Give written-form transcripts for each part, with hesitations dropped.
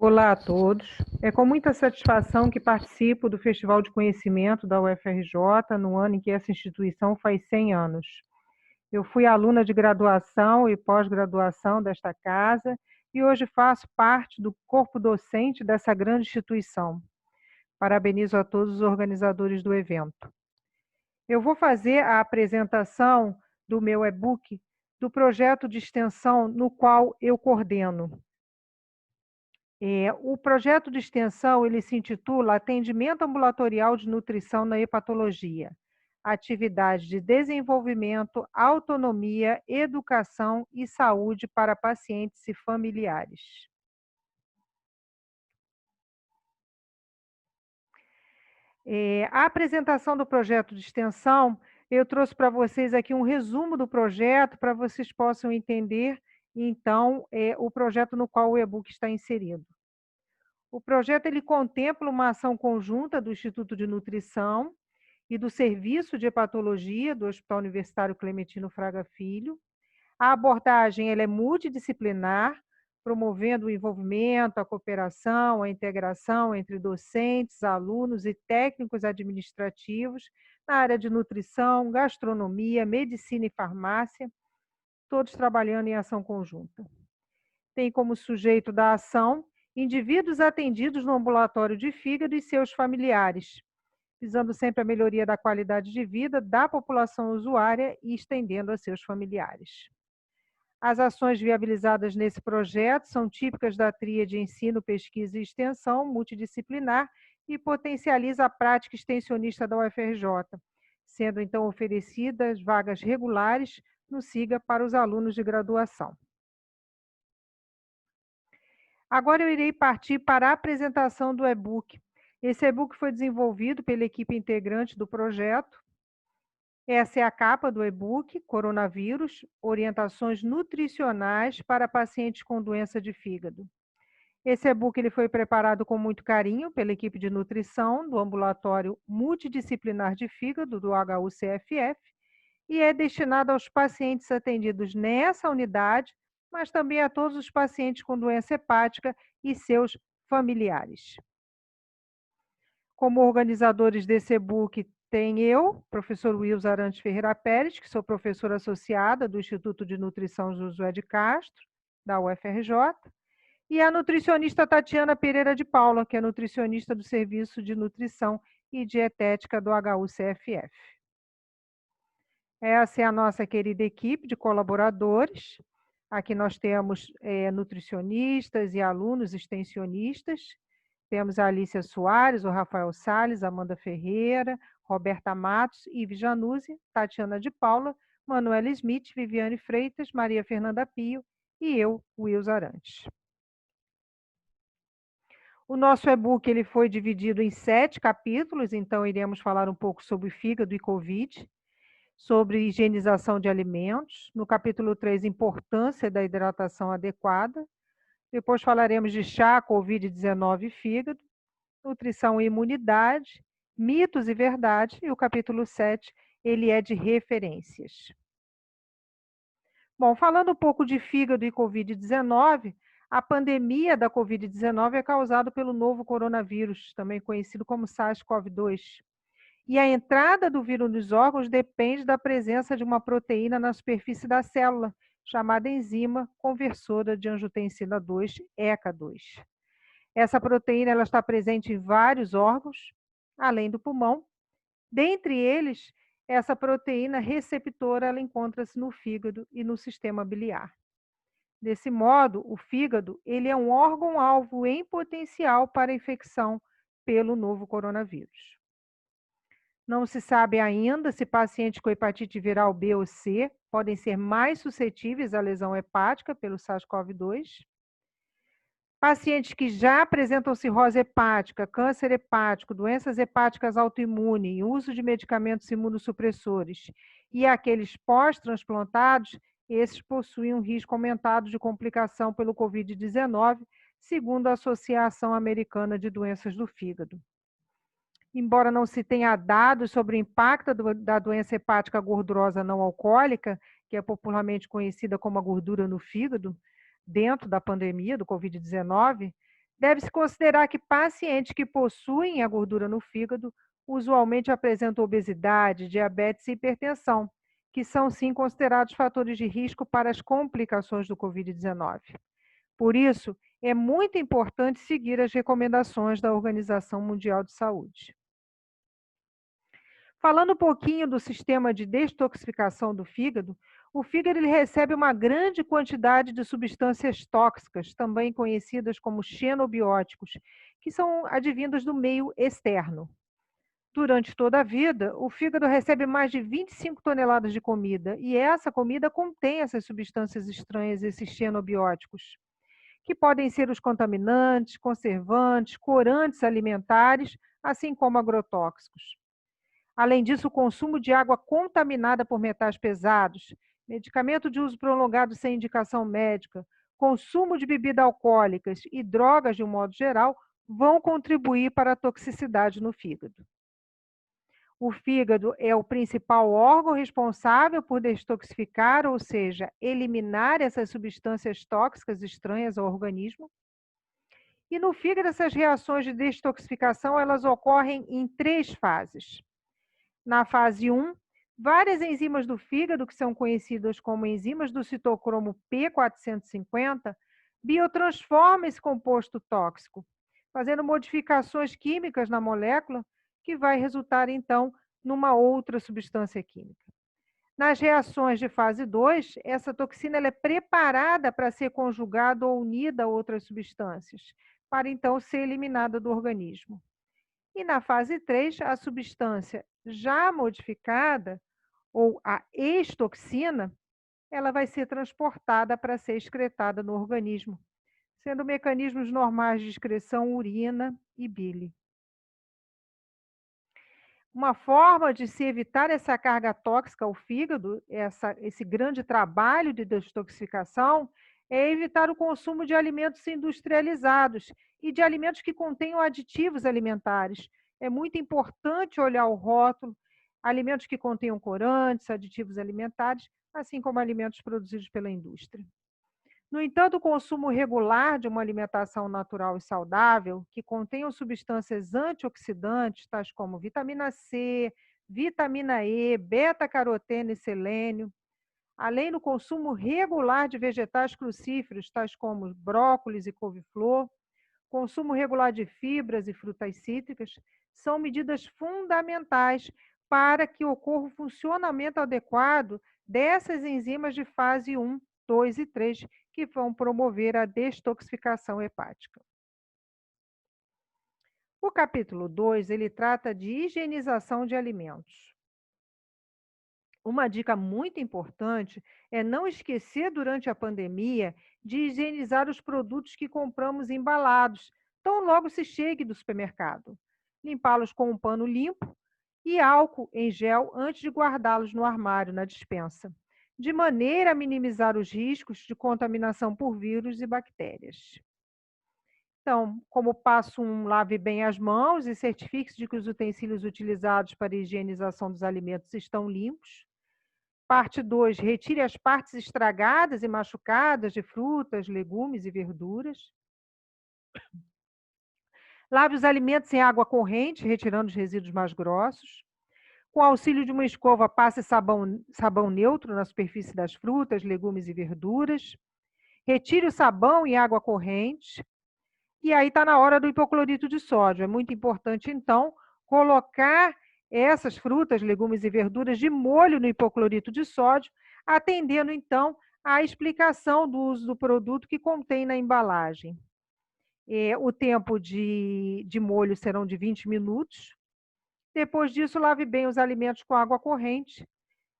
Olá a todos. É com muita satisfação que participo do Festival de Conhecimento da UFRJ no ano em que essa instituição faz 100 anos. Eu fui aluna de graduação e pós-graduação desta casa e hoje faço parte do corpo docente dessa grande instituição. Parabenizo a todos os organizadores do evento. Eu vou fazer a apresentação do meu e-book do projeto de extensão no qual eu coordeno. O projeto de extensão ele se intitula Atendimento Ambulatorial de Nutrição na Hepatologia, atividade de desenvolvimento, autonomia, educação e saúde para pacientes e familiares. A apresentação do projeto de extensão, eu trouxe para vocês aqui um resumo do projeto para vocês possam entender, então, o projeto no qual o e-book está inserido. O projeto ele contempla uma ação conjunta do Instituto de Nutrição e do Serviço de Hepatologia do Hospital Universitário Clementino Fraga Filho. A abordagem ela é multidisciplinar, promovendo o envolvimento, a cooperação, a integração entre docentes, alunos e técnicos administrativos na área de nutrição, gastronomia, medicina e farmácia, todos trabalhando em ação conjunta. Tem como sujeito da ação indivíduos atendidos no ambulatório de fígado e seus familiares, visando sempre a melhoria da qualidade de vida da população usuária e estendendo a seus familiares. As ações viabilizadas nesse projeto são típicas da tríade ensino, pesquisa e extensão multidisciplinar e potencializa a prática extensionista da UFRJ, sendo então oferecidas vagas regulares no SIGA para os alunos de graduação. Agora eu irei partir para a apresentação do e-book. Esse e-book foi desenvolvido pela equipe integrante do projeto. Essa é a capa do e-book, Coronavírus, Orientações Nutricionais para Pacientes com Doença de Fígado. Esse e-book ele foi preparado com muito carinho pela equipe de nutrição do Ambulatório Multidisciplinar de Fígado, do HUCFF, e é destinado aos pacientes atendidos nessa unidade, mas também a todos os pacientes com doença hepática e seus familiares. Como organizadores desse e-book tem eu, professor Wilson Arantes Ferreira Pérez, que sou professora associada do Instituto de Nutrição Josué de Castro, da UFRJ, e a nutricionista Tatiana Pereira de Paula, que é nutricionista do Serviço de Nutrição e Dietética do HUCFF. Essa é a nossa querida equipe de colaboradores. Aqui nós temos nutricionistas e alunos extensionistas. Temos a Alicia Soares, o Rafael Salles, Amanda Ferreira, Roberta Matos, Ive Januzzi, Tatiana de Paula, Manuela Smith, Viviane Freitas, Maria Fernanda Pio e eu, Wilson Arantes. O nosso e-book ele foi dividido em 7 capítulos, então iremos falar um pouco sobre fígado e Covid, sobre higienização de alimentos. No capítulo 3, importância da hidratação adequada. Depois falaremos de chá, Covid-19 e fígado, nutrição e imunidade, mitos e verdades. E o capítulo 7, ele é de referências. Bom, falando um pouco de fígado e Covid-19, a pandemia da Covid-19 é causada pelo novo coronavírus, também conhecido como SARS-CoV-2. E a entrada do vírus nos órgãos depende da presença de uma proteína na superfície da célula, chamada enzima conversora de angiotensina 2, ECA2. Essa proteína ela está presente em vários órgãos, além do pulmão. Dentre eles, essa proteína receptora ela encontra-se no fígado e no sistema biliar. Desse modo, o fígado ele é um órgão-alvo em potencial para a infecção pelo novo coronavírus. Não se sabe ainda se pacientes com hepatite viral B ou C podem ser mais suscetíveis à lesão hepática pelo SARS-CoV-2. Pacientes que já apresentam cirrose hepática, câncer hepático, doenças hepáticas autoimunes e uso de medicamentos imunossupressores e aqueles pós-transplantados, esses possuem um risco aumentado de complicação pelo Covid-19, segundo a Associação Americana de Doenças do Fígado. Embora não se tenha dados sobre o impacto da doença hepática gordurosa não alcoólica, que é popularmente conhecida como a gordura no fígado, dentro da pandemia do Covid-19, Deve-se considerar que pacientes que possuem a gordura no fígado usualmente apresentam obesidade, diabetes e hipertensão, que são sim considerados fatores de risco para as complicações do Covid-19. Por isso, é muito importante seguir as recomendações da Organização Mundial de Saúde. Falando um pouquinho do sistema de detoxificação do fígado, o fígado ele recebe uma grande quantidade de substâncias tóxicas, também conhecidas como xenobióticos, que são advindas do meio externo. Durante toda a vida, o fígado recebe mais de 25 toneladas de comida, e essa comida contém essas substâncias estranhas, esses xenobióticos, que podem ser os contaminantes, conservantes, corantes alimentares, assim como agrotóxicos. Além disso, o consumo de água contaminada por metais pesados, medicamento de uso prolongado sem indicação médica, consumo de bebidas alcoólicas e drogas de um modo geral vão contribuir para a toxicidade no fígado. O fígado é o principal órgão responsável por detoxificar, ou seja, eliminar essas substâncias tóxicas estranhas ao organismo. E no fígado, essas reações de detoxificação, elas ocorrem em 3 fases. Na fase 1, várias enzimas do fígado, que são conhecidas como enzimas do citocromo P450, biotransformam esse composto tóxico, fazendo modificações químicas na molécula, que vai resultar, então, numa outra substância química. Nas reações de fase 2, essa toxina ela é preparada para ser conjugada ou unida a outras substâncias, para então ser eliminada do organismo. E na fase 3, a substância já modificada, ou a ex-toxina, ela vai ser transportada para ser excretada no organismo, sendo mecanismos normais de excreção urina e bile. Uma forma de se evitar essa carga tóxica ao fígado, esse grande trabalho de detoxificação, é evitar o consumo de alimentos industrializados e de alimentos que contenham aditivos alimentares. É muito importante olhar o rótulo, alimentos que contenham corantes, aditivos alimentares, assim como alimentos produzidos pela indústria. No entanto, o consumo regular de uma alimentação natural e saudável, que contenham substâncias antioxidantes, tais como vitamina C, vitamina E, beta-caroteno e selênio, além do consumo regular de vegetais crucíferos, tais como brócolis e couve-flor, consumo regular de fibras e frutas cítricas, são medidas fundamentais para que ocorra o funcionamento adequado dessas enzimas de fase 1, 2 e 3, que vão promover a detoxificação hepática. O capítulo 2, ele trata de higienização de alimentos. Uma dica muito importante é não esquecer durante a pandemia de higienizar os produtos que compramos embalados, tão logo se chegue do supermercado. Limpá-los com um pano limpo e álcool em gel antes de guardá-los no armário, na despensa, de maneira a minimizar os riscos de contaminação por vírus e bactérias. Então, como passo 1, lave bem as mãos e certifique-se de que os utensílios utilizados para a higienização dos alimentos estão limpos. Parte 2, retire as partes estragadas e machucadas de frutas, legumes e verduras. Lave os alimentos em água corrente, retirando os resíduos mais grossos. Com auxílio de uma escova, passe sabão neutro na superfície das frutas, legumes e verduras. Retire o sabão em água corrente. E aí está na hora do hipoclorito de sódio. É muito importante, então, colocar essas frutas, legumes e verduras de molho no hipoclorito de sódio, atendendo, então, à explicação do uso do produto que contém na embalagem. O tempo de molho serão de 20 minutos. Depois disso, lave bem os alimentos com água corrente,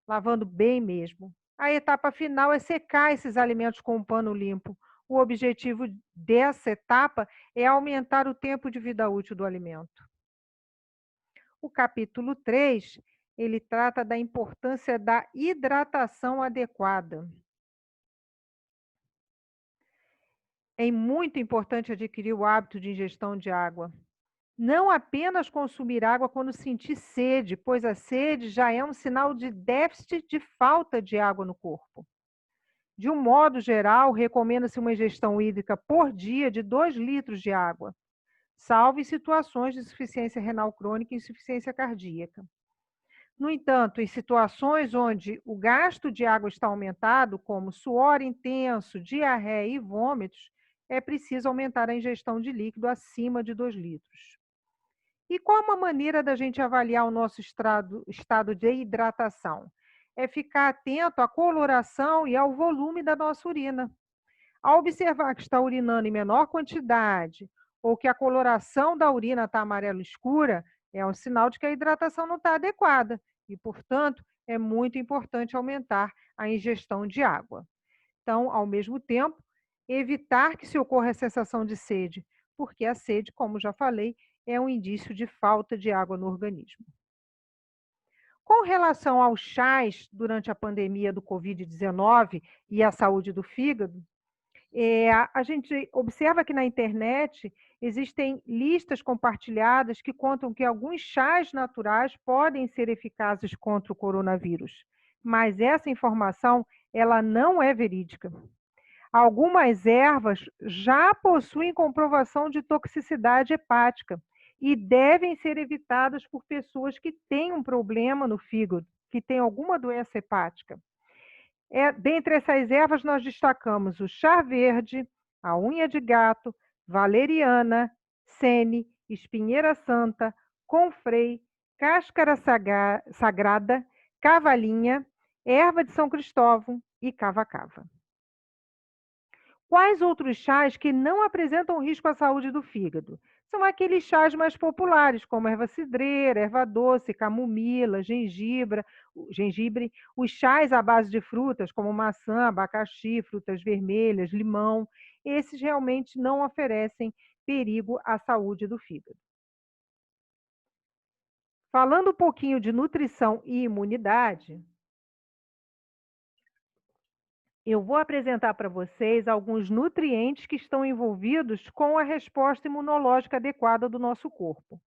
lavando bem mesmo. A etapa final é secar esses alimentos com um pano limpo. O objetivo dessa etapa é aumentar o tempo de vida útil do alimento. O capítulo 3, ele trata da importância da hidratação adequada. É muito importante adquirir o hábito de ingestão de água. Não apenas consumir água quando sentir sede, pois a sede já é um sinal de déficit de falta de água no corpo. De um modo geral, recomenda-se uma ingestão hídrica por dia de 2 litros de água, salvo em situações de insuficiência renal crônica e insuficiência cardíaca. No entanto, em situações onde o gasto de água está aumentado, como suor intenso, diarreia e vômitos, é preciso aumentar a ingestão de líquido acima de 2 litros. E qual uma maneira da gente avaliar o nosso estado de hidratação? É ficar atento à coloração e ao volume da nossa urina. Ao observar que está urinando em menor quantidade ou que a coloração da urina está amarelo escura, é um sinal de que a hidratação não está adequada e, portanto, é muito importante aumentar a ingestão de água. Então, ao mesmo tempo, evitar que se ocorra a sensação de sede, porque a sede, como já falei, é um indício de falta de água no organismo. Com relação aos chás durante a pandemia do Covid-19 e a saúde do fígado, a gente observa que na internet existem listas compartilhadas que contam que alguns chás naturais podem ser eficazes contra o coronavírus, mas essa informação ela não é verídica. Algumas ervas já possuem comprovação de toxicidade hepática e devem ser evitadas por pessoas que têm um problema no fígado, que têm alguma doença hepática. Dentre essas ervas, nós destacamos o chá verde, a unha de gato, valeriana, sene, espinheira santa, confrei, cáscara sagrada, cavalinha, erva de São Cristóvão e cava-cava. Quais outros chás que não apresentam risco à saúde do fígado? São aqueles chás mais populares, como erva cidreira, erva doce, camomila, gengibre, os chás à base de frutas, como maçã, abacaxi, frutas vermelhas, limão. Esses realmente não oferecem perigo à saúde do fígado. Falando um pouquinho de nutrição e imunidade, eu vou apresentar para vocês alguns nutrientes que estão envolvidos com a resposta imunológica adequada do nosso corpo.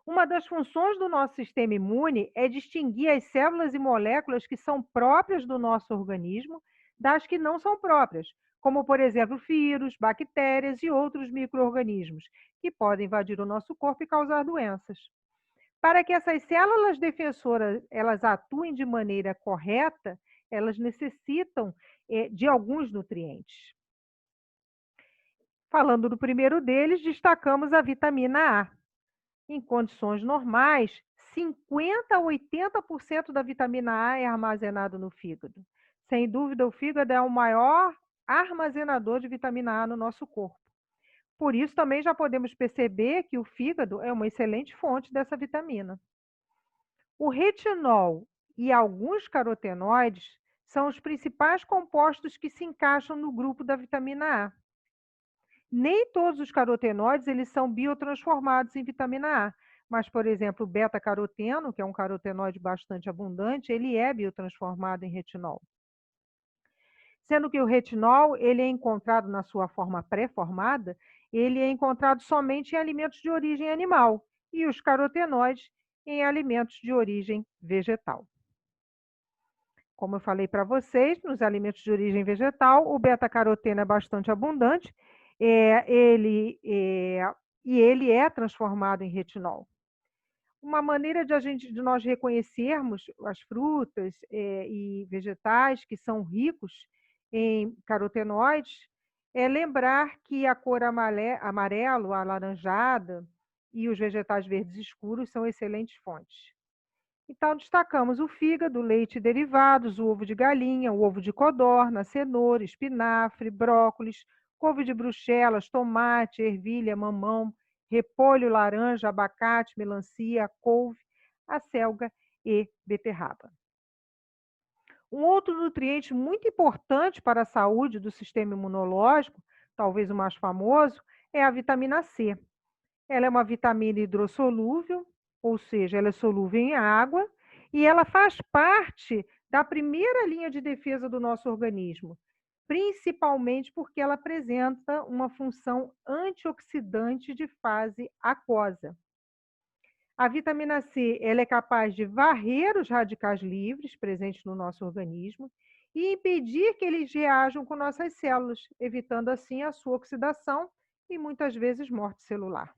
Uma das funções do nosso sistema imune é distinguir as células e moléculas que são próprias do nosso organismo das que não são próprias, como, por exemplo, vírus, bactérias e outros micro-organismos, que podem invadir o nosso corpo e causar doenças. Para que essas células defensoras elas atuem de maneira correta, elas necessitam de alguns nutrientes. Falando do primeiro deles, destacamos a vitamina A. Em condições normais, 50 a 80% da vitamina A é armazenado no fígado. Sem dúvida, o fígado é o maior armazenador de vitamina A no nosso corpo. Por isso, também já podemos perceber que o fígado é uma excelente fonte dessa vitamina. O retinol e alguns carotenoides são os principais compostos que se encaixam no grupo da vitamina A. Nem todos os carotenoides eles são biotransformados em vitamina A, mas, por exemplo, o beta-caroteno, que é um carotenoide bastante abundante, ele é biotransformado em retinol. Sendo que o retinol, ele é encontrado na sua forma pré-formada, ele é encontrado somente em alimentos de origem animal, e os carotenoides em alimentos de origem vegetal. Como eu falei para vocês, nos alimentos de origem vegetal, o beta-caroteno é bastante abundante, e ele é transformado em retinol. Uma maneira de nós reconhecermos as frutas e vegetais que são ricos em carotenoides é lembrar que a cor amarelo, alaranjada e os vegetais verdes escuros são excelentes fontes. Então, destacamos o fígado, o leite e derivados, o ovo de galinha, o ovo de codorna, cenoura, espinafre, brócolis, couve de bruxelas, tomate, ervilha, mamão, repolho, laranja, abacate, melancia, couve, acelga e beterraba. Um outro nutriente muito importante para a saúde do sistema imunológico, talvez o mais famoso, é a vitamina C. Ela é uma vitamina hidrossolúvel, ou seja, ela é solúvel em água, e ela faz parte da primeira linha de defesa do nosso organismo, principalmente porque ela apresenta uma função antioxidante de fase aquosa. A vitamina C ela é capaz de varrer os radicais livres presentes no nosso organismo e impedir que eles reajam com nossas células, evitando assim a sua oxidação e muitas vezes morte celular.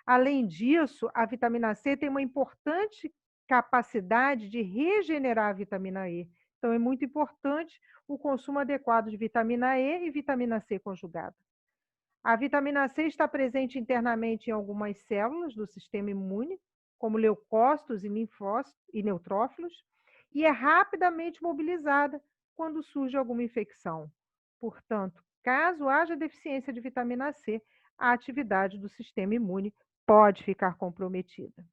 Além disso, a vitamina C tem uma importante capacidade de regenerar a vitamina E. Então, é muito importante o consumo adequado de vitamina E e vitamina C conjugada. A vitamina C está presente internamente em algumas células do sistema imune, como leucócitos e linfócitos e neutrófilos, e é rapidamente mobilizada quando surge alguma infecção. Portanto, caso haja deficiência de vitamina C, a atividade do sistema imune pode ficar comprometida.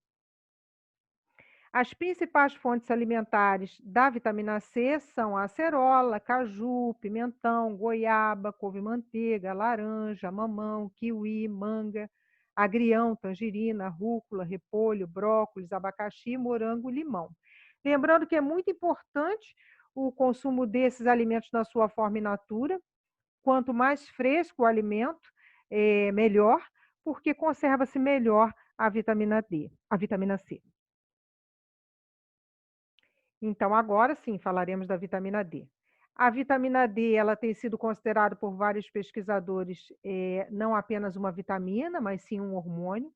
As principais fontes alimentares da vitamina C são a acerola, caju, pimentão, goiaba, couve-manteiga, laranja, mamão, kiwi, manga, agrião, tangerina, rúcula, repolho, brócolis, abacaxi, morango e limão. Lembrando que é muito importante o consumo desses alimentos na sua forma in natura. Quanto mais fresco o alimento, melhor, porque conserva-se melhor a vitamina D, a vitamina C. Então, agora sim, falaremos da vitamina D. A vitamina D, ela tem sido considerada por vários pesquisadores, não apenas uma vitamina, mas sim um hormônio.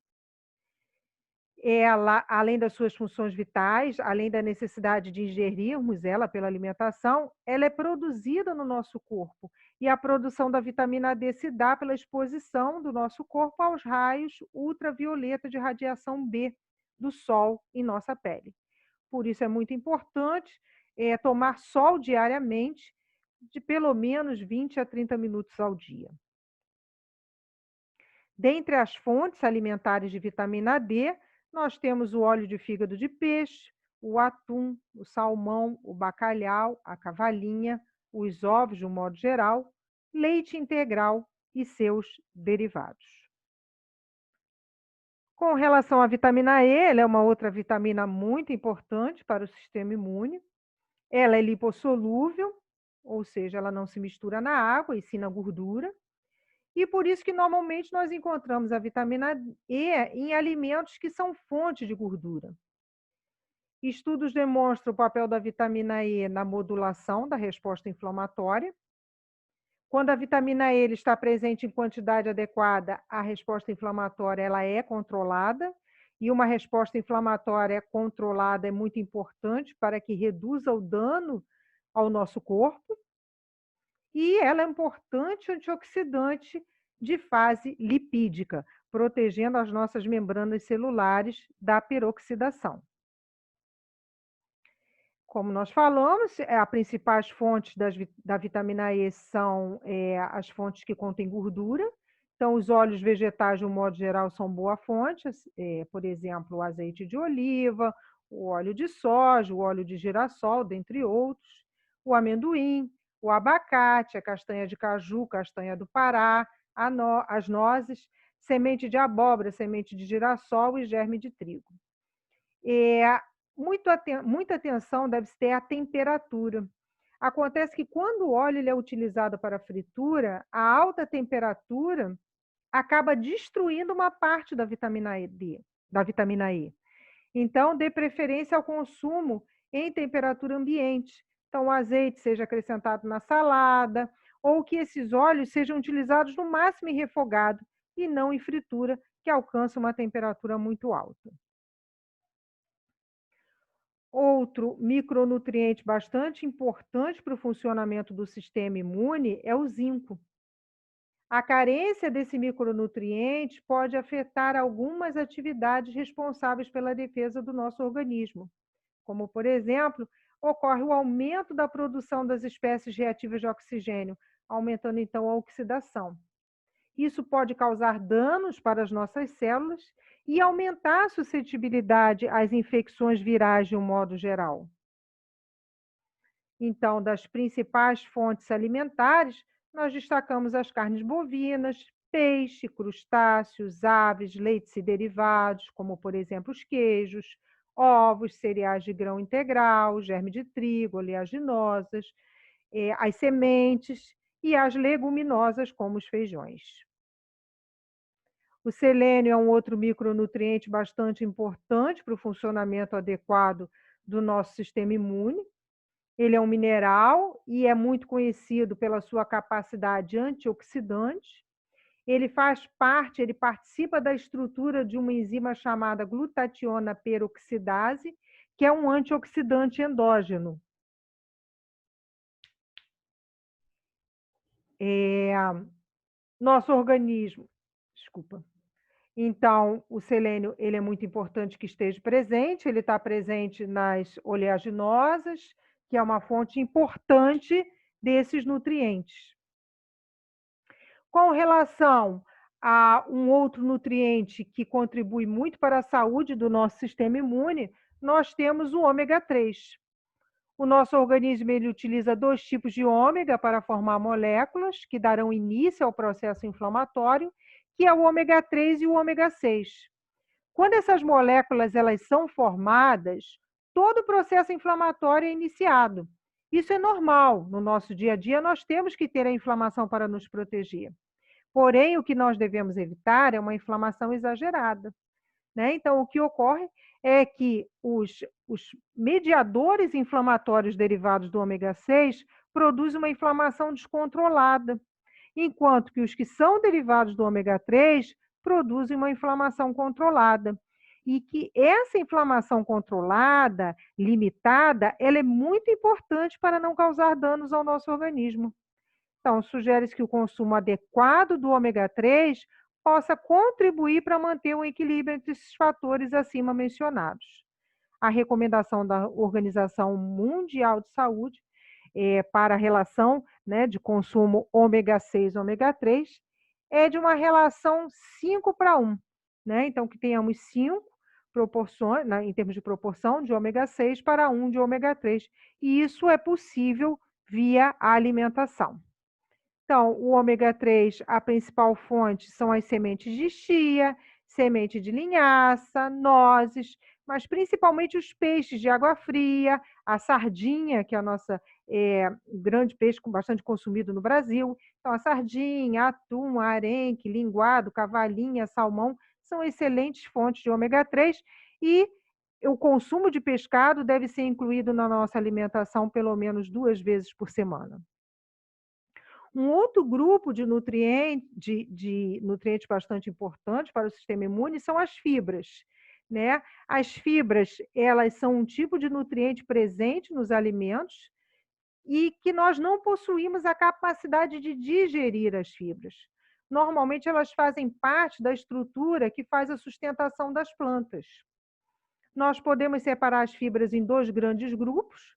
Ela, além das suas funções vitais, além da necessidade de ingerirmos ela pela alimentação, ela é produzida no nosso corpo. E a produção da vitamina D se dá pela exposição do nosso corpo aos raios ultravioleta de radiação B do sol em nossa pele. Por isso é muito importante tomar sol diariamente, de pelo menos 20 a 30 minutos ao dia. Dentre as fontes alimentares de vitamina D, nós temos o óleo de fígado de peixe, o atum, o salmão, o bacalhau, a cavalinha, os ovos de um modo geral, leite integral e seus derivados. Com relação à vitamina E, ela é uma outra vitamina muito importante para o sistema imune. Ela é lipossolúvel, ou seja, ela não se mistura na água e sim na gordura. E por isso que normalmente nós encontramos a vitamina E em alimentos que são fonte de gordura. Estudos demonstram o papel da vitamina E na modulação da resposta inflamatória. Quando a vitamina E está presente em quantidade adequada, a resposta inflamatória ela é controlada. E uma resposta inflamatória controlada é muito importante para que reduza o dano ao nosso corpo. E ela é um importante antioxidante de fase lipídica, protegendo as nossas membranas celulares da peroxidação. Como nós falamos, as principais fontes da vitamina E são as fontes que contêm gordura. Então, os óleos vegetais, de um modo geral, são boa fonte, por exemplo, o azeite de oliva, o óleo de soja, o óleo de girassol, dentre outros, o amendoim, o abacate, a castanha de caju, castanha do Pará, as nozes, semente de abóbora, semente de girassol e germe de trigo. Muita atenção deve-se ter à temperatura. Acontece que quando o óleo ele é utilizado para fritura, a alta temperatura acaba destruindo uma parte da vitamina D, da vitamina E. Então, dê preferência ao consumo em temperatura ambiente. Então, o azeite seja acrescentado na salada, ou que esses óleos sejam utilizados no máximo em refogado e não em fritura, que alcança uma temperatura muito alta. Outro micronutriente bastante importante para o funcionamento do sistema imune é o zinco. A carência desse micronutriente pode afetar algumas atividades responsáveis pela defesa do nosso organismo, como, por exemplo, ocorre o aumento da produção das espécies reativas de oxigênio, aumentando então a oxidação. Isso pode causar danos para as nossas células e aumentar a suscetibilidade às infecções virais de um modo geral. Então, das principais fontes alimentares, nós destacamos as carnes bovinas, peixe, crustáceos, aves, leites e derivados, como, por exemplo, os queijos, ovos, cereais de grão integral, germe de trigo, oleaginosas, as sementes e as leguminosas, como os feijões. O selênio é um outro micronutriente bastante importante para o funcionamento adequado do nosso sistema imune. Ele é um mineral e é muito conhecido pela sua capacidade antioxidante. Ele faz parte, ele participa da estrutura de uma enzima chamada glutationa peroxidase, que é um antioxidante endógeno. Nosso organismo, desculpa. Então, o selênio, ele é muito importante que esteja presente, ele está presente nas oleaginosas, que é uma fonte importante desses nutrientes. Com relação a um outro nutriente que contribui muito para a saúde do nosso sistema imune, nós temos o ômega 3. O nosso organismo ele utiliza 2 tipos de ômega para formar moléculas que darão início ao processo inflamatório, que é o ômega 3 e o ômega 6. Quando essas moléculas elas são formadas, todo o processo inflamatório é iniciado. Isso é normal. No nosso dia a dia, nós temos que ter a inflamação para nos proteger. Porém, o que nós devemos evitar é uma inflamação exagerada. Né? Então, o que ocorre é que os mediadores inflamatórios derivados do ômega 6 produzem uma inflamação descontrolada, enquanto que os que são derivados do ômega 3 produzem uma inflamação controlada. E que essa inflamação controlada, limitada, ela é muito importante para não causar danos ao nosso organismo. Então, sugere-se que o consumo adequado do ômega 3 possa contribuir para manter o equilíbrio entre esses fatores acima mencionados. A recomendação da Organização Mundial de Saúde para a relação, né, de consumo ômega 6 e ômega 3 é de uma relação 5:1, né? Então, que tenhamos 5 proporções, né, em termos de proporção de ômega 6 para 1 de ômega 3. E isso é possível via a alimentação. Então, o ômega 3, a principal fonte são as sementes de chia, semente de linhaça, nozes, mas principalmente os peixes de água fria, a sardinha, que é a nossa grande peixe bastante consumido no Brasil. Então, a sardinha, atum, arenque, linguado, cavalinha, salmão, são excelentes fontes de ômega 3 e o consumo de pescado deve ser incluído na nossa alimentação pelo menos 2 vezes por semana. Um outro grupo de nutrientes bastante importante para o sistema imune são as fibras, né? As fibras, elas são um tipo de nutriente presente nos alimentos e que nós não possuímos a capacidade de digerir as fibras. Normalmente, elas fazem parte da estrutura que faz a sustentação das plantas. Nós podemos separar as fibras em 2 grandes grupos,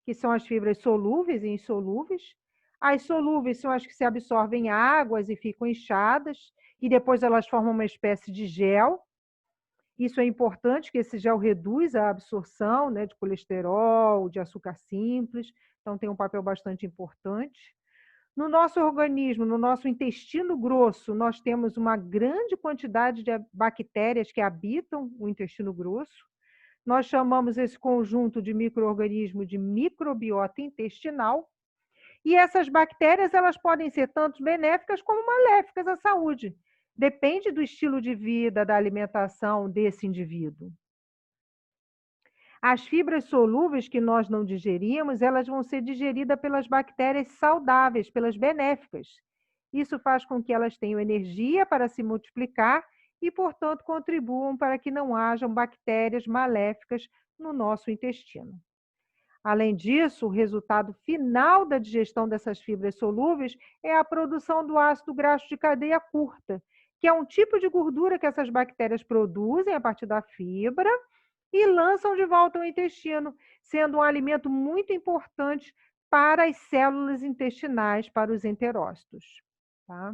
que são as fibras solúveis e insolúveis. As solúveis são as que se absorvem águas e ficam inchadas, e depois elas formam uma espécie de gel. Isso é importante, que esse gel reduz a absorção, né, de colesterol, de açúcar simples, então tem um papel bastante importante. No nosso organismo, no nosso intestino grosso, nós temos uma grande quantidade de bactérias que habitam o intestino grosso. Nós chamamos esse conjunto de micro-organismo de microbiota intestinal. E essas bactérias, elas podem ser tanto benéficas como maléficas à saúde. Depende do estilo de vida, da alimentação desse indivíduo. As fibras solúveis que nós não digerimos, elas vão ser digeridas pelas bactérias saudáveis, pelas benéficas. Isso faz com que elas tenham energia para se multiplicar e, portanto, contribuam para que não hajam bactérias maléficas no nosso intestino. Além disso, o resultado final da digestão dessas fibras solúveis é a produção do ácido graxo de cadeia curta, que é um tipo de gordura que essas bactérias produzem a partir da fibra e lançam de volta ao intestino, sendo um alimento muito importante para as células intestinais, para os enterócitos. Tá?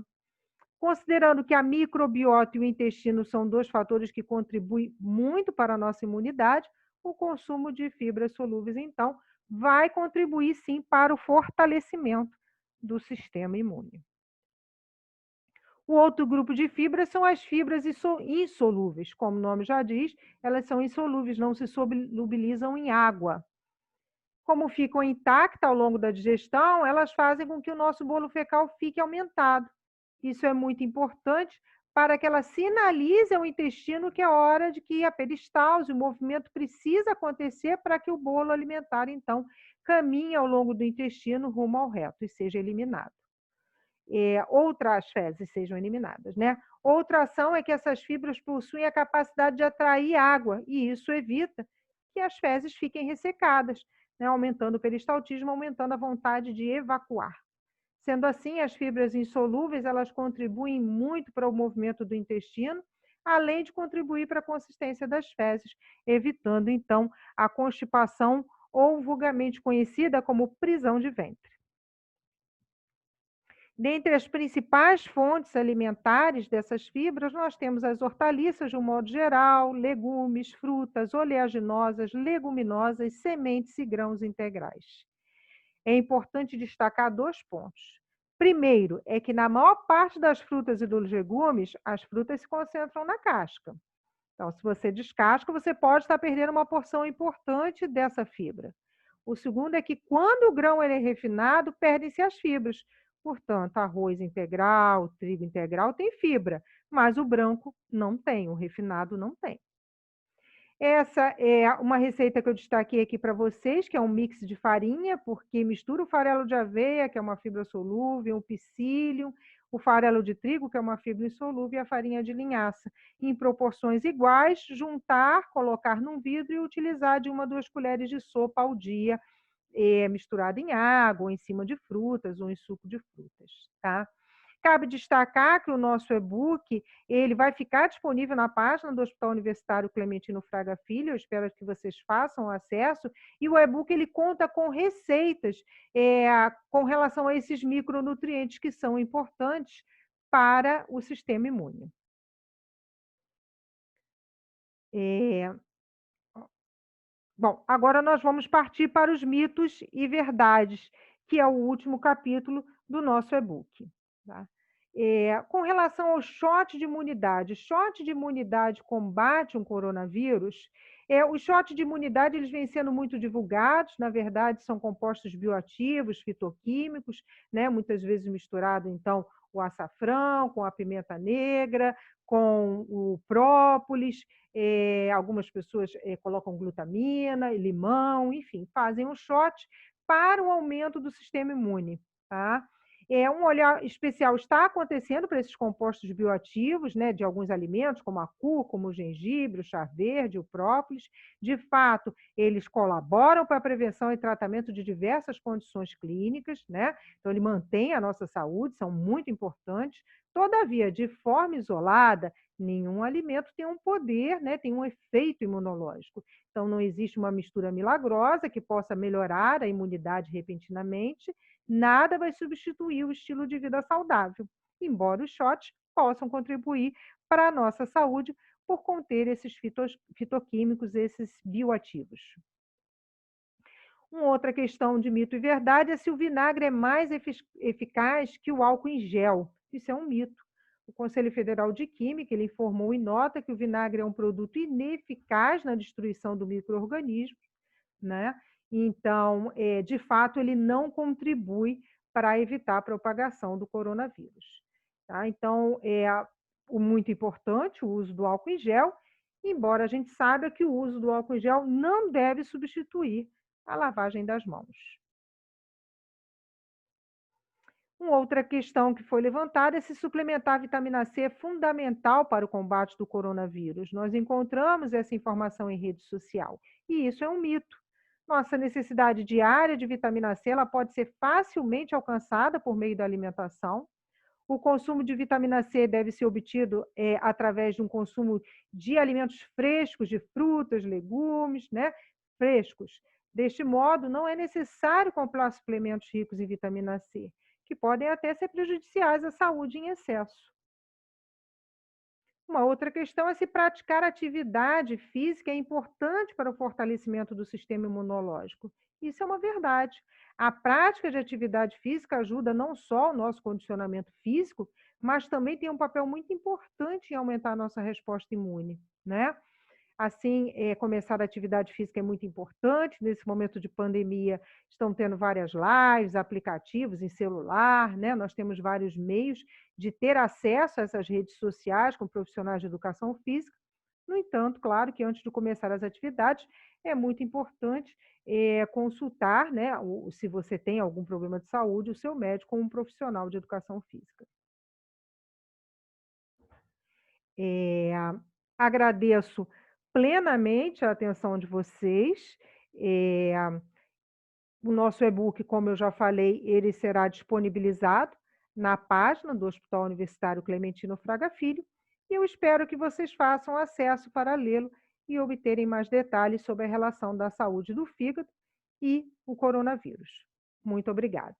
Considerando que a microbiota e o intestino são 2 fatores que contribuem muito para a nossa imunidade, o consumo de fibras solúveis, então, vai contribuir sim para o fortalecimento do sistema imune. O outro grupo de fibras são as fibras insolúveis. Como o nome já diz, elas são insolúveis, não se solubilizam em água. Como ficam intactas ao longo da digestão, elas fazem com que o nosso bolo fecal fique aumentado. Isso é muito importante para que ela sinalize ao intestino que é hora de que a peristalse, o movimento precisa acontecer para que o bolo alimentar, então, caminhe ao longo do intestino rumo ao reto e seja eliminado. Outras fezes sejam eliminadas, né? Outra ação é que essas fibras possuem a capacidade de atrair água, e isso evita que as fezes fiquem ressecadas, né? Aumentando o peristaltismo, aumentando a vontade de evacuar. Sendo assim, as fibras insolúveis, elas contribuem muito para o movimento do intestino, além de contribuir para a consistência das fezes, evitando, então, a constipação ou vulgarmente conhecida como prisão de ventre. Dentre as principais fontes alimentares dessas fibras, nós temos as hortaliças, de um modo geral, legumes, frutas, oleaginosas, leguminosas, sementes e grãos integrais. É importante destacar dois pontos. Primeiro, é que na maior parte das frutas e dos legumes, as frutas se concentram na casca. Então, se você descasca, você pode estar perdendo uma porção importante dessa fibra. O segundo é que quando o grão ele é refinado, perdem-se as fibras. Portanto, arroz integral, trigo integral tem fibra, mas o branco não tem, o refinado não tem. Essa é uma receita que eu destaquei aqui para vocês, que é um mix de farinha, porque mistura o farelo de aveia, que é uma fibra solúvel, o psyllium, o farelo de trigo, que é uma fibra insolúvel, e a farinha de linhaça, em proporções iguais, juntar, colocar num vidro e utilizar de 1 a 2 colheres de sopa ao dia, misturado em água, ou em cima de frutas, ou em suco de frutas, tá? Cabe destacar que o nosso e-book, ele vai ficar disponível na página do Hospital Universitário Clementino Fraga Filho, eu espero que vocês façam acesso, e o e-book ele conta com receitas com relação a esses micronutrientes que são importantes para o sistema imune. É, Bom, agora nós vamos partir para os mitos e verdades, que é o último capítulo do nosso e-book. Tá? Com relação ao shot de imunidade combate um coronavírus. Os shots de imunidade eles vêm sendo muito divulgados, na verdade são compostos bioativos, fitoquímicos, né, muitas vezes misturado então o açafrão com a pimenta negra, com o própolis, algumas pessoas colocam glutamina, limão, enfim, fazem um shot para o aumento do sistema imune. Tá? Um olhar especial está acontecendo para esses compostos bioativos, né, de alguns alimentos, como a cúrcuma, o gengibre, o chá verde, o própolis. De fato, eles colaboram para a prevenção e tratamento de diversas condições clínicas, né? Então, ele mantém a nossa saúde, são muito importantes. Todavia, de forma isolada, nenhum alimento tem um poder, né, tem um efeito imunológico. Então, não existe uma mistura milagrosa que possa melhorar a imunidade repentinamente, nada vai substituir o estilo de vida saudável, embora os shots possam contribuir para a nossa saúde por conter esses fitoquímicos, esses bioativos. Uma outra questão de mito e verdade é se o vinagre é mais eficaz que o álcool em gel. Isso é um mito. O Conselho Federal de Química ele informou em nota que o vinagre é um produto ineficaz na destruição do micro-organismo, né? Então, de fato, ele não contribui para evitar a propagação do coronavírus. Tá? Então, o muito importante o uso do álcool em gel, embora a gente saiba que o uso do álcool em gel não deve substituir a lavagem das mãos. Uma outra questão que foi levantada é se suplementar a vitamina C é fundamental para o combate do coronavírus. Nós encontramos essa informação em rede social, e isso é um mito. Nossa necessidade diária de vitamina C ela pode ser facilmente alcançada por meio da alimentação. O consumo de vitamina C deve ser obtido através de um consumo de alimentos frescos, de frutas, legumes, né, frescos. Deste modo, não é necessário comprar suplementos ricos em vitamina C, que podem até ser prejudiciais à saúde em excesso. Uma outra questão é se praticar atividade física é importante para o fortalecimento do sistema imunológico. Isso é uma verdade. A prática de atividade física ajuda não só o nosso condicionamento físico, mas também tem um papel muito importante em aumentar a nossa resposta imune, né? Assim, começar a atividade física é muito importante. Nesse momento de pandemia, estão tendo várias lives, aplicativos em celular, né? Nós temos vários meios de ter acesso a essas redes sociais com profissionais de educação física, No entanto, claro que antes de começar as atividades, é muito importante, consultar, né, se você tem algum problema de saúde, o seu médico ou um profissional de educação física. Eh, Agradeço plenamente a atenção de vocês. Eh, o nosso e-book, como eu já falei, ele será disponibilizado na página do Hospital Universitário Clementino Fraga Filho, e eu espero que vocês façam acesso para lê-lo e obterem mais detalhes sobre a relação da saúde do fígado e o coronavírus. Muito obrigada.